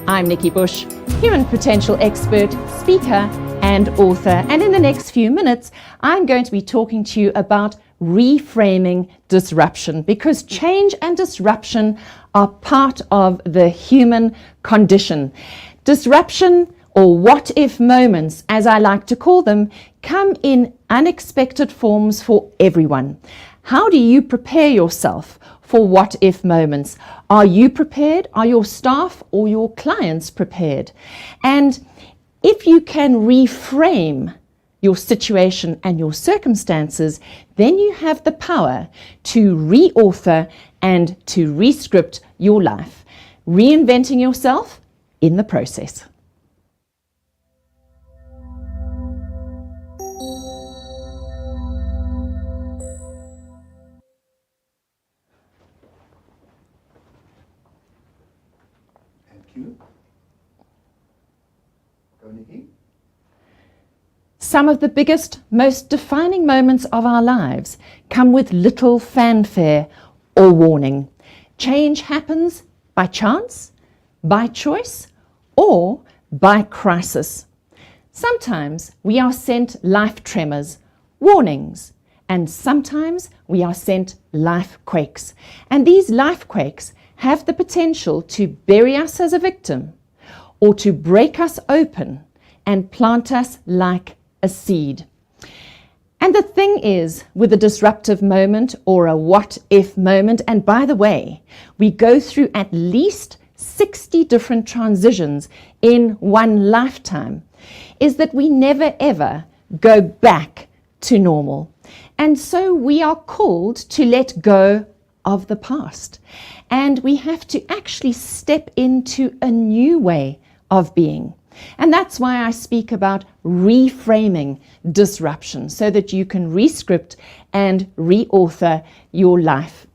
I'm Nikki Bush, human potential expert, speaker, and author. And in the next few minutes, I'm going to be talking to you about reframing disruption, because change and disruption are part of the human condition. Disruption, or what-if moments, as I like to call them, come in unexpected forms for everyone. How do you prepare yourself for what-if moments? Are you prepared? Are your staff or your clients prepared? And if you can reframe your situation and your circumstances, then you have the power to re-author and to re-script your life, reinventing yourself in the process. Go, Nikki. Some of the biggest, most defining moments of our lives come with little fanfare or warning. Change happens by chance, by choice, or by crisis. Sometimes we are sent life tremors, warnings, and sometimes we are sent life quakes. And these life quakes have the potential to bury us as a victim, or to break us open and plant us like a seed. And the thing is, with a disruptive moment or a what-if moment, and by the way, we go through at least 60 different transitions in one lifetime, is that we never ever go back to normal. And so we are called to let go of the past. And we have to actually step into a new way of being. And that's why I speak about reframing disruption, so that you can re-script and re-author your life.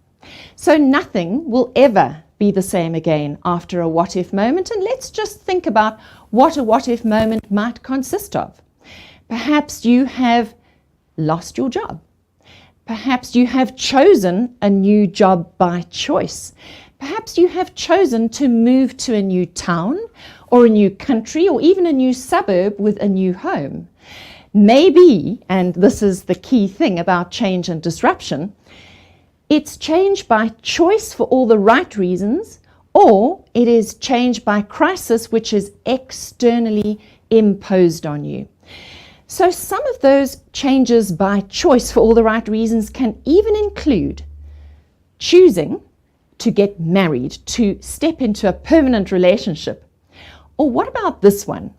So nothing will ever be the same again after a what-if moment. And let's just think about what a what-if moment might consist of. Perhaps you have lost your job. Perhaps you have chosen a new job by choice. Perhaps you have chosen to move to a new town or a new country or even a new suburb with a new home. Maybe, and this is the key thing about change and disruption, it's change by choice for all the right reasons, or it is change by crisis, which is externally imposed on you. So some of those changes by choice for all the right reasons can even include choosing to get married, to step into a permanent relationship. Or what about this one?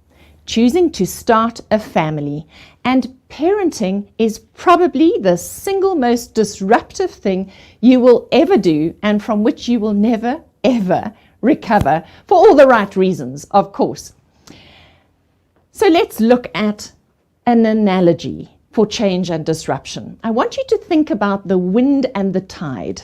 Choosing to start a family. And parenting is probably the single most disruptive thing you will ever do, and from which you will never, ever recover, for all the right reasons, of course. So let's look at an analogy for change and disruption. I want you to think about the wind and the tide.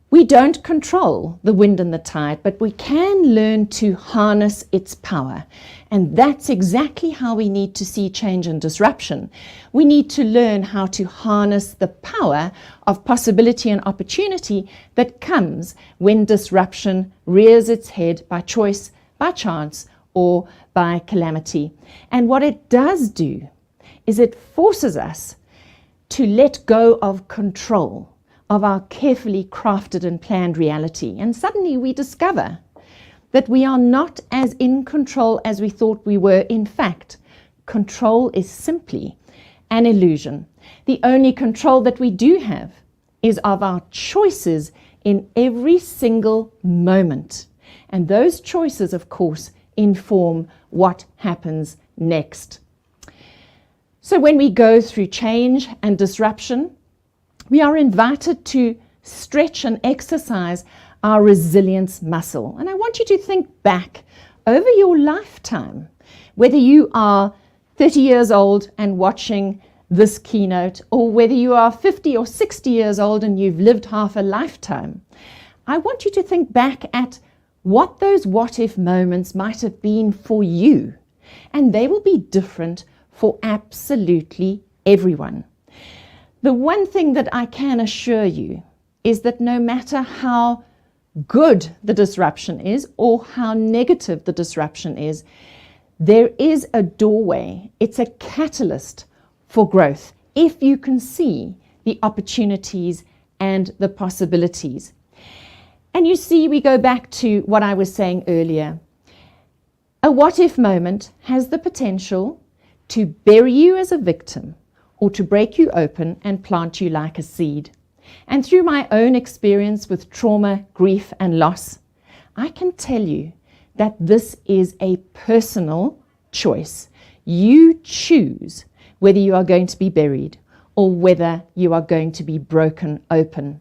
We don't control the wind and the tide, but we can learn to harness its power. And that's exactly how we need to see change and disruption. We need to learn how to harness the power of possibility and opportunity that comes when disruption rears its head by choice, by chance, or by calamity. And what it does do is it forces us to let go of control of our carefully crafted and planned reality. And suddenly we discover that we are not as in control as we thought we were. In fact, control is simply an illusion. The only control that we do have is of our choices in every single moment. And those choices, of course, inform what happens next. So when we go through change and disruption, we are invited to stretch and exercise our resilience muscle. And I want you to think back over your lifetime, whether you are 30 years old and watching this keynote, or whether you are 50 or 60 years old and you've lived half a lifetime. I want you to think back at what those what-if moments might have been for you. And they will be different for absolutely everyone. The one thing that I can assure you is that no matter how good the disruption is or how negative the disruption is, there is a doorway. It's a catalyst for growth if you can see the opportunities and the possibilities. And you see, we go back to what I was saying earlier. A what-if moment has the potential to bury you as a victim or to break you open and plant you like a seed. And through my own experience with trauma, grief, and loss, I can tell you that this is a personal choice. You choose whether you are going to be buried or whether you are going to be broken open.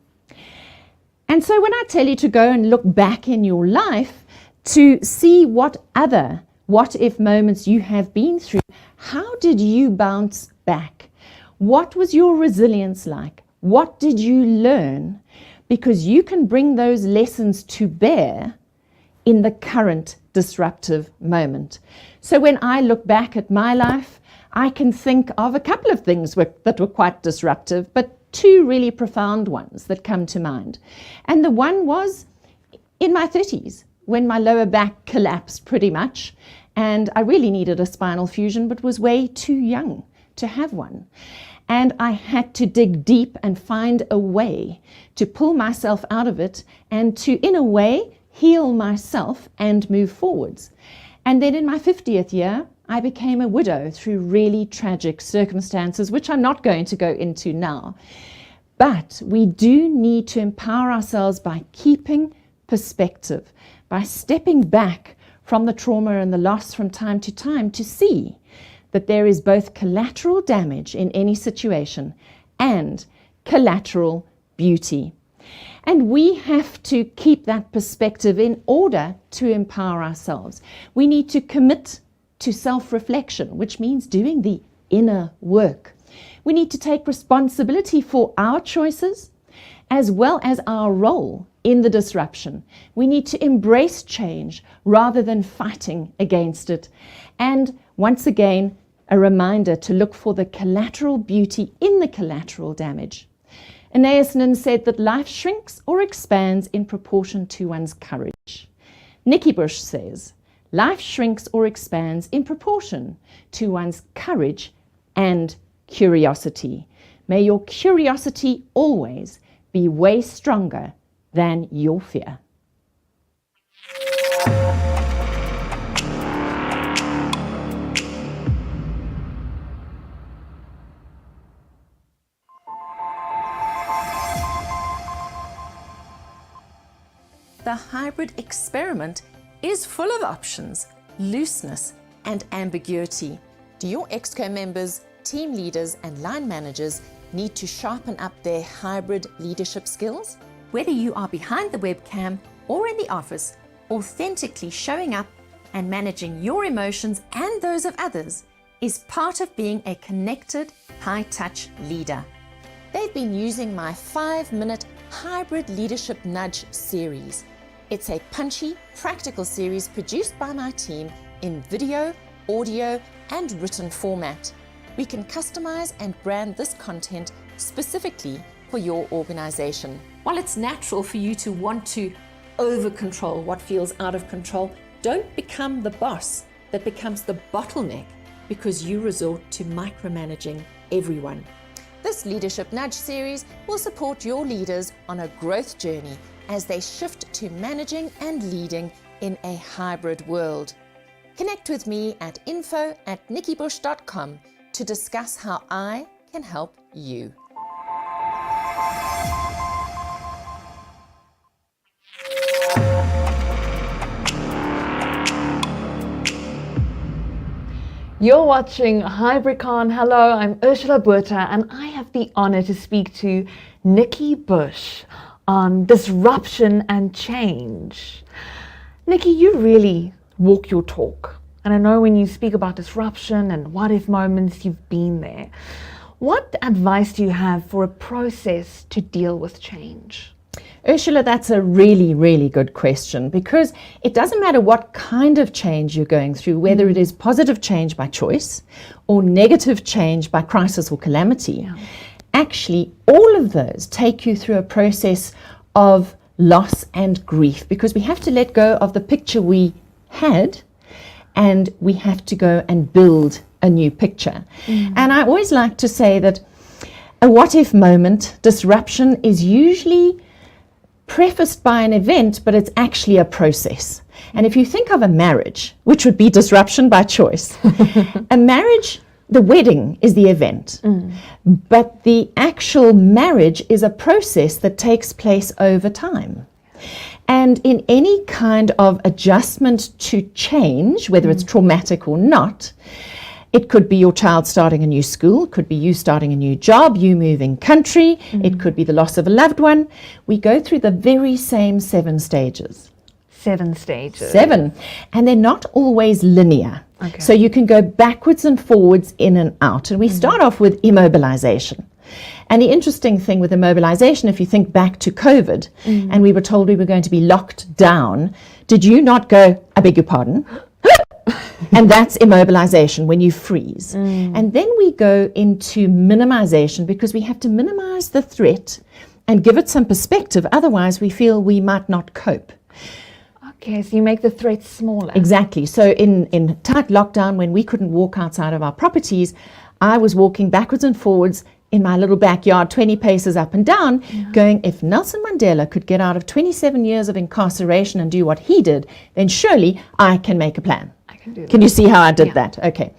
And so when I tell you to go and look back in your life to see what other what-if moments you have been through, how did you bounce back? What was your resilience like? What did you learn? Because you can bring those lessons to bear in the current disruptive moment. So when I look back at my life, I can think of a couple of things that were quite disruptive, but two really profound ones that come to mind. And the one was in my 30s, when my lower back collapsed pretty much, and I really needed a spinal fusion, but was way too young to have one. And I had to dig deep and find a way to pull myself out of it and to, in a way, heal myself and move forwards. And then in my 50th year, I became a widow through really tragic circumstances, which I'm not going to go into now. But we do need to empower ourselves by keeping perspective, by stepping back from the trauma and the loss from time to time to see that there is both collateral damage in any situation and collateral beauty. And we have to keep that perspective in order to empower ourselves. We need to commit to self-reflection, which means doing the inner work. We need to take responsibility for our choices as well as our role in the disruption. We need to embrace change rather than fighting against it. And once again, a reminder to look for the collateral beauty in the collateral damage. Anais Nin said that life shrinks or expands in proportion to one's courage. Nikki Bush says, life shrinks or expands in proportion to one's courage and curiosity. May your curiosity always be way stronger than your fear. The hybrid experiment is full of options, looseness, and ambiguity. Do your ExCo members, team leaders, and line managers need to sharpen up their hybrid leadership skills? Whether you are behind the webcam or in the office, authentically showing up and managing your emotions and those of others is part of being a connected, high-touch leader. They've been using my 5-minute Hybrid Leadership Nudge series. It's a punchy, practical series produced by my team in video, audio, and written format. We can customize and brand this content specifically for your organization. While it's natural for you to want to over-control what feels out of control, don't become the boss that becomes the bottleneck because you resort to micromanaging everyone. This Leadership Nudge series will support your leaders on a growth journey as they shift to managing and leading in a hybrid world. Connect with me at info@nikkibush.com to discuss how I can help you. You're watching HybriCON. Hello, I'm Ursula Buerta, and I have the honor to speak to Nikki Bush on disruption and change. Nikki, you really walk your talk. And I know when you speak about disruption and what-if moments, you've been there. What advice do you have for a process to deal with change? Ursula, that's a really, really good question, because it doesn't matter what kind of change you're going through, whether it is positive change by choice or negative change by crisis or calamity. Actually, all of those take you through a process of loss and grief, because we have to let go of the picture we had and we have to go and build a new picture. And I always like to say that a what if moment, disruption, is usually prefaced by an event, but it's actually a process. And if you think of a marriage, which would be disruption by choice, a marriage, the wedding is the event, but the actual marriage is a process that takes place over time. And in any kind of adjustment to change, whether it's traumatic or not, it could be your child starting a new school, it could be you starting a new job, you moving country, it could be the loss of a loved one. We go through the very same 7 stages. 7 stages. 7. And they're not always linear. Okay. So you can go backwards and forwards, in and out. And we start off with immobilization. And the interesting thing with immobilization, if you think back to COVID, and we were told we were going to be locked down, did you not go, I beg your pardon? And that's immobilization, when you freeze. And then we go into minimization, because we have to minimize the threat and give it some perspective. Otherwise, we feel we might not cope. Okay, so you make the threat smaller. Exactly. So in tight lockdown, when we couldn't walk outside of our properties, I was walking backwards and forwards in my little backyard, 20 paces up and down, going, if Nelson Mandela could get out of 27 years of incarceration and do what he did, then surely I can make a plan. I can do that. Can you see how I did that? Okay.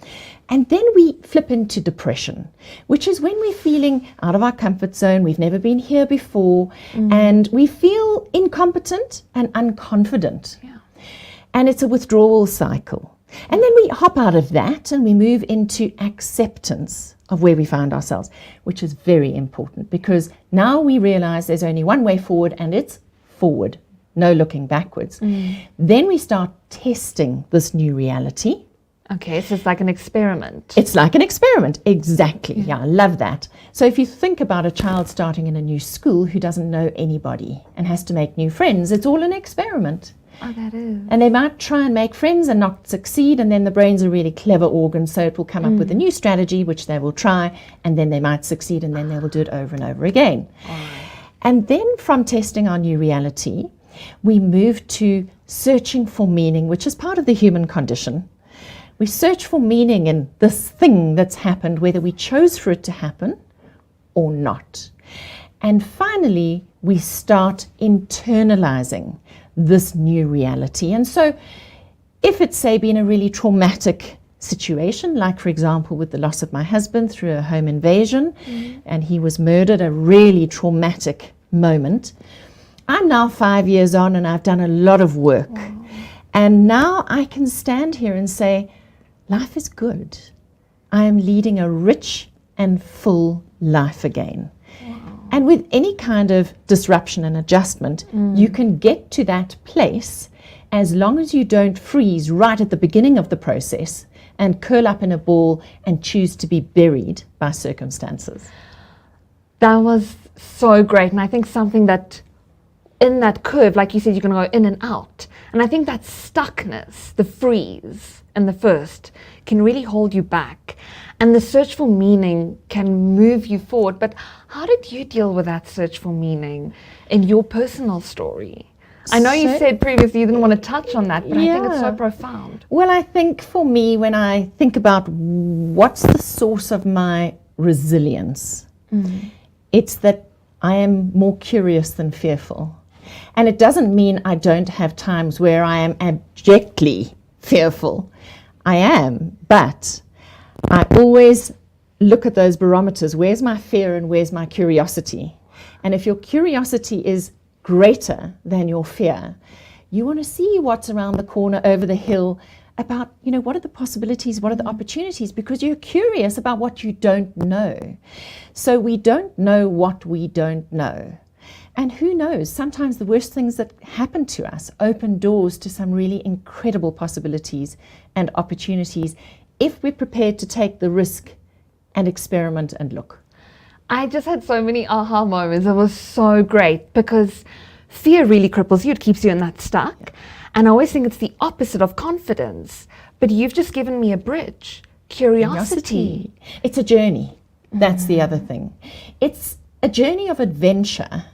And then we flip into depression, which is when we're feeling out of our comfort zone, we've never been here before, and we feel incompetent and unconfident. Yeah. And it's a withdrawal cycle. And then we hop out of that and we move into acceptance of where we find ourselves, which is very important, because now we realize there's only one way forward, and it's forward, no looking backwards. Then we start testing this new reality. Okay, so it's like an experiment. It's like an experiment, exactly. Yeah, I love that. So if you think about a child starting in a new school who doesn't know anybody and has to make new friends, it's all an experiment. Oh, that is. And they might try and make friends and not succeed, and then the brain's a really clever organ, so it will come up with a new strategy, which they will try, and then they might succeed, and then they will do it over and over again. And then from testing our new reality, we move to searching for meaning, which is part of the human condition. We search for meaning in this thing that's happened, whether we chose for it to happen or not. And finally, we start internalizing this new reality. And so if it's, say, been a really traumatic situation, like, for example, with the loss of my husband through a home invasion, and he was murdered, a really traumatic moment, I'm now 5 years on and I've done a lot of work. And now I can stand here and say, life is good. I am leading a rich and full life again. And with any kind of disruption and adjustment, you can get to that place as long as you don't freeze right at the beginning of the process and curl up in a ball and choose to be buried by circumstances. That was so great. And I think something that in that curve, like you said, you're going to go in and out. And I think that stuckness, the freeze and the first, can really hold you back. And the search for meaning can move you forward. But how did you deal with that search for meaning in your personal story? I know you said previously you didn't want to touch on that, but I think it's so profound. Well, I think for me, when I think about what's the source of my resilience, it's that I am more curious than fearful. And it doesn't mean I don't have times where I am abjectly fearful. I am, but I always look at those barometers. Where's my fear and where's my curiosity? And if your curiosity is greater than your fear, you want to see what's around the corner, over the hill, about, what are the possibilities, what are the opportunities, because you're curious about what you don't know. So we don't know what we don't know. And who knows, sometimes the worst things that happen to us open doors to some really incredible possibilities and opportunities if we're prepared to take the risk and experiment and look. I just had so many aha moments. It was so great, because fear really cripples you. It keeps you in that stuck. And I always think it's the opposite of confidence. But you've just given me a bridge. Curiosity. It's a journey. That's the other thing. It's a journey of adventure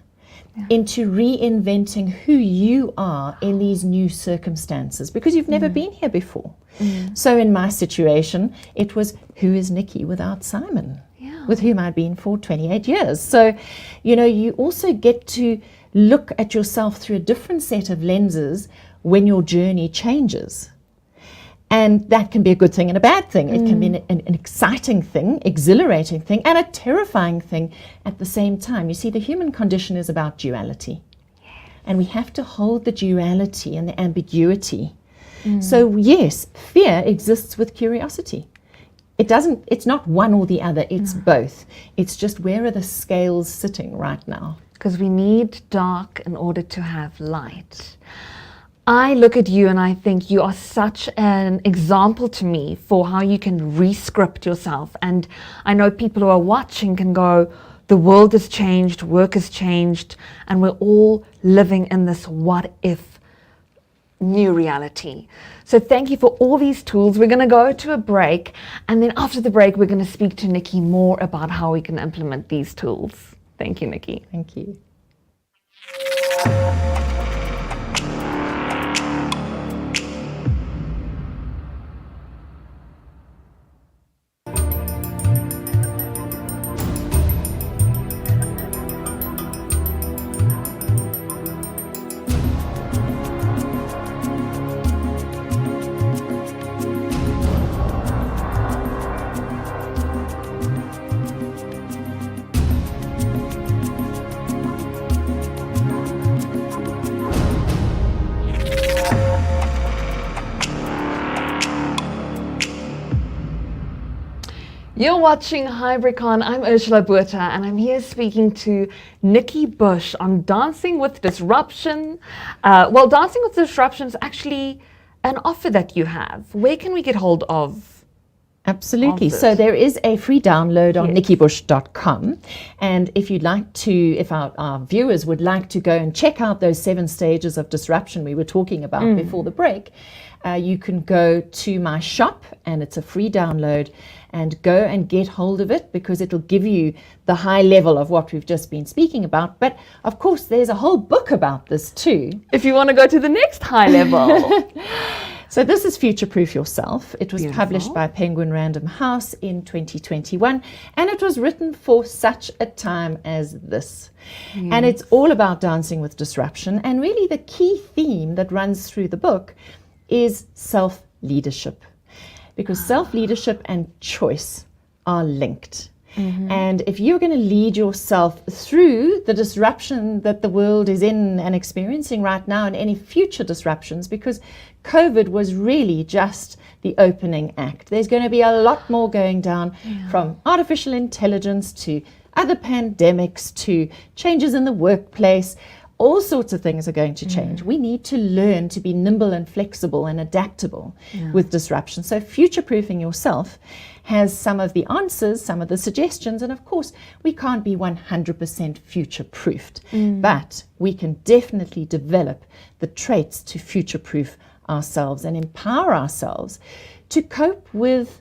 into reinventing who you are in these new circumstances, because you've never been here before. So in my situation, it was, who is Nikki without Simon, with whom I'd been for 28 years. So, you also get to look at yourself through a different set of lenses when your journey changes. And that can be a good thing and a bad thing. It can be an exciting thing, exhilarating thing, and a terrifying thing at the same time. You see, the human condition is about duality. And we have to hold the duality and the ambiguity. So yes, fear exists with curiosity. It's not one or the other, it's both. It's just, where are the scales sitting right now? Because we need dark in order to have light. I look at you and I think you are such an example to me for how you can re-script yourself. And I know people who are watching can go, the world has changed, work has changed, and we're all living in this what if new reality. So thank you for all these tools. We're going to go to a break, and then after the break we're going to speak to Nikki more about how we can implement these tools. Thank you, Nikki. Thank you. You're watching HybriCON. I'm Ursula Buerta, and I'm here speaking to Nikki Bush on Dancing with Disruption. Dancing with Disruption is actually an offer that you have. Where can we get hold of? Absolutely. So there is a free download on nikkibush.com. And if our viewers would like to go and check out those 7 stages of disruption we were talking about before the break, you can go to my shop, and it's a free download, and go and get hold of it, because it'll give you the high level of what we've just been speaking about. But of course, there's a whole book about this too, if you want to go to the next high level. So this is Future Proof Yourself. It was published by Penguin Random House in 2021, and it was written for such a time as this. And it's all about dancing with disruption. And really the key theme that runs through the book is self-leadership, because self-leadership and choice are linked. And if you're going to lead yourself through the disruption that the world is in and experiencing right now, and any future disruptions, because COVID was really just the opening act. There's going to be a lot more going down, from artificial intelligence to other pandemics to changes in the workplace. All sorts of things are going to change. We need to learn to be nimble and flexible and adaptable with disruption. So future-proofing yourself has some of the answers, some of the suggestions, and of course we can't be 100% future-proofed, but we can definitely develop the traits to future-proof ourselves and empower ourselves to cope with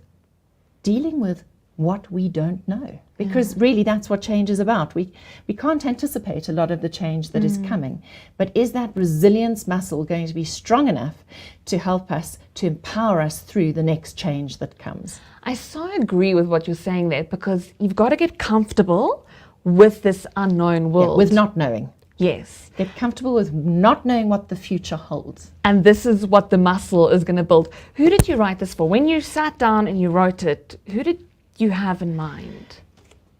dealing with what we don't know, because really that's what change is about. We can't anticipate a lot of the change that is coming, but is that resilience muscle going to be strong enough to help us, to empower us through the next change that comes? I so agree with what you're saying there, because you've got to get comfortable with this unknown world. With not knowing. Yes. Get comfortable with not knowing what the future holds. And this is what the muscle is going to build. Who did you write this for? When you sat down and you wrote it, who did you have in mind?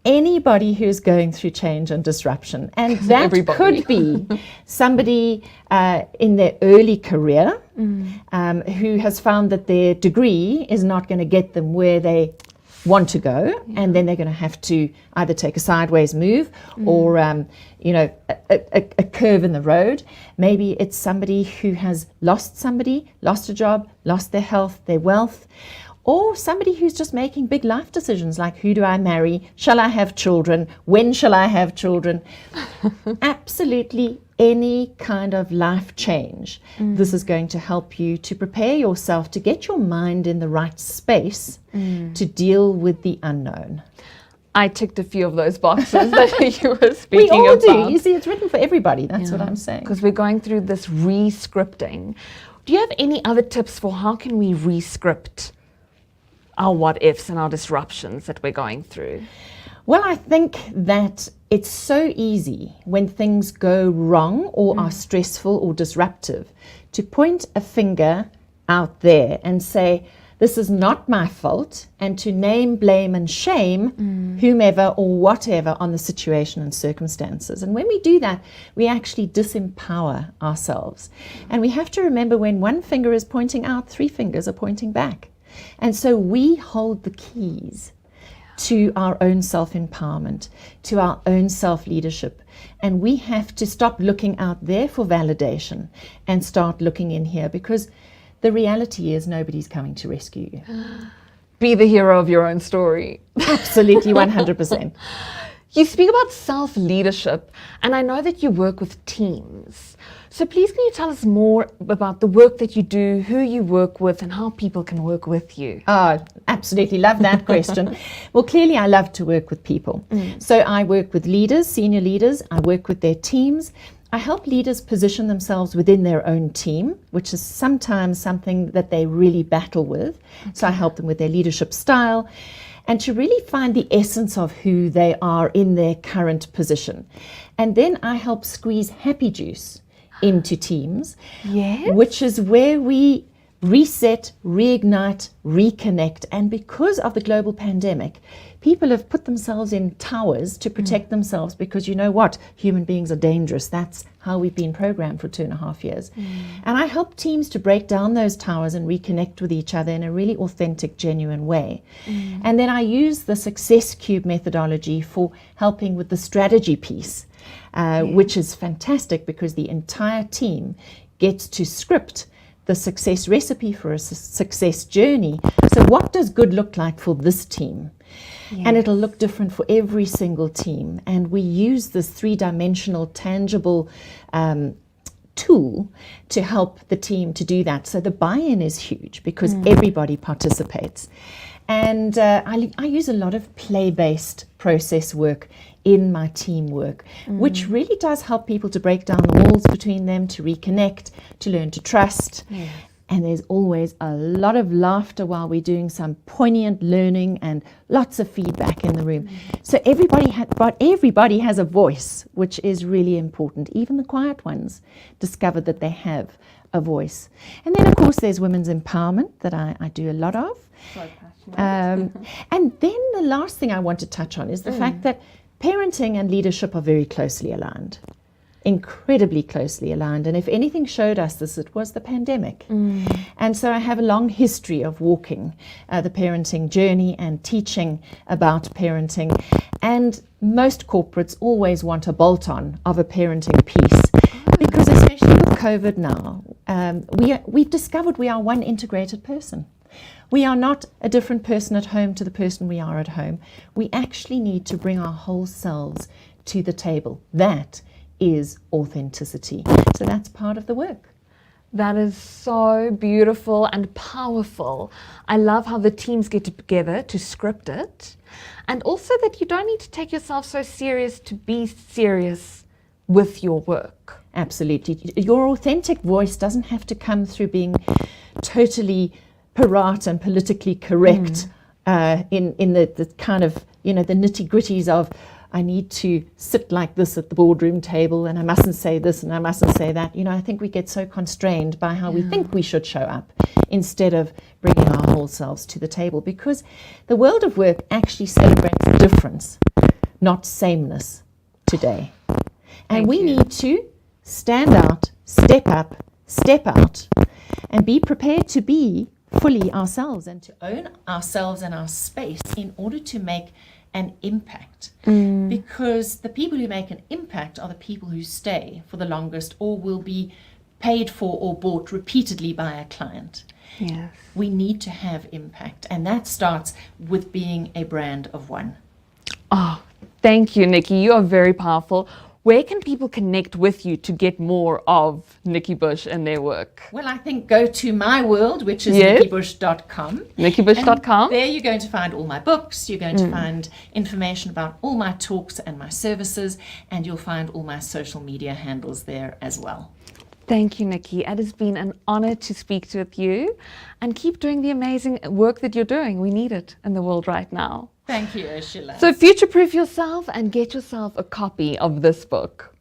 Anybody who's going through change and disruption. And that could be somebody in their early career who has found that their degree is not going to get them where they want to go, and then they're going to have to either take a sideways move or a curve in the road. Maybe it's somebody who has lost a job, lost their health, their wealth, or somebody who's just making big life decisions like, who do I marry? Shall I have children? When shall I have children? Absolutely any kind of life change. This is going to help you to prepare yourself to get your mind in the right space to deal with the unknown. I ticked a few of those boxes that you were We speaking all about. do. You see, it's written for everybody. That's what I'm saying. Because we're going through this re-scripting. Do you have any other tips for how can we re-script our what-ifs and our disruptions that we're going through? Well, I think that it's so easy when things go wrong or are stressful or disruptive to point a finger out there and say, this is not my fault, and to name, blame, and shame whomever or whatever on the situation and circumstances. And when we do that, we actually disempower ourselves. And we have to remember when one finger is pointing out, three fingers are pointing back. And so we hold the keys to our own self-empowerment, to our own self-leadership. And we have to stop looking out there for validation and start looking in here, because the reality is nobody's coming to rescue you. Be the hero of your own story. Absolutely, 100%. You speak about self-leadership, and I know that you work with teams. So please can you tell us more about the work that you do, who you work with, and how people can work with you? Oh, absolutely. Love that question. Well, clearly I love to work with people. So I work with leaders, senior leaders. I work with their teams. I help leaders position themselves within their own team, which is sometimes something that they really battle with. So I help them with their leadership style and to really find the essence of who they are in their current position. And then I help squeeze happy juice into teams, which is where we reset, reignite, reconnect. And because of the global pandemic, people have put themselves in towers to protect themselves, because you know what? Human beings are dangerous. That's how we've been programmed for 2.5 years. And I help teams to break down those towers and reconnect with each other in a really authentic, genuine way. And then I use the Success Cube methodology for helping with the strategy piece, which is fantastic because the entire team gets to script the success recipe for a success journey. So what does good look like for this team? And it'll look different for every single team. And we use this three-dimensional, tangible tool to help the team to do that. So the buy-in is huge because everybody participates. And I use a lot of play-based process work in my teamwork, which really does help people to break down the walls between them, to reconnect, to learn to trust. And there's always a lot of laughter while we're doing some poignant learning and lots of feedback in the room. So everybody has a voice, which is really important. Even the quiet ones discover that they have a voice. And then, of course, there's women's empowerment that I do a lot of. So passionate. And then the last thing I want to touch on is the fact that parenting and leadership are very closely aligned, incredibly closely aligned. And if anything showed us this, it was the pandemic. And so I have a long history of walking the parenting journey and teaching about parenting. And most corporates always want a bolt-on of a parenting piece, because especially with COVID now, we've discovered we are one integrated person. We are not a different person at home to the person we are at home. We actually need to bring our whole selves to the table. That is authenticity. So that's part of the work. That is so beautiful and powerful. I love how the teams get together to script it, and also that you don't need to take yourself so serious to be serious with your work. Absolutely. Your authentic voice doesn't have to come through being totally parrot and politically correct in the kind of, the nitty-gritties of, I need to sit like this at the boardroom table and I mustn't say this and I mustn't say that. I think we get so constrained by how we think we should show up instead of bringing our whole selves to the table, because the world of work actually celebrates difference, not sameness today. And we need to stand out, step up, step out, and be prepared to be fully ourselves and to own ourselves and our space in order to make an impact. Because the people who make an impact are the people who stay for the longest or will be paid for or bought repeatedly by a client. Yes. We need to have impact, and that starts with being a brand of one. Oh, thank you, Nikki. You are very powerful. where can people connect with you to get more of Nikki Bush and their work? Well, I think go to my world, which is Yes. nikkibush.com. NikkiBush.com. And there you're going to find all my books, you're going to find information about all my talks and my services, and you'll find all my social media handles there as well. Thank you, Nikki. It has been an honor to speak with you, and keep doing the amazing work that you're doing. We need it in the world right now. Thank you, Ursula. So future-proof yourself and get yourself a copy of this book.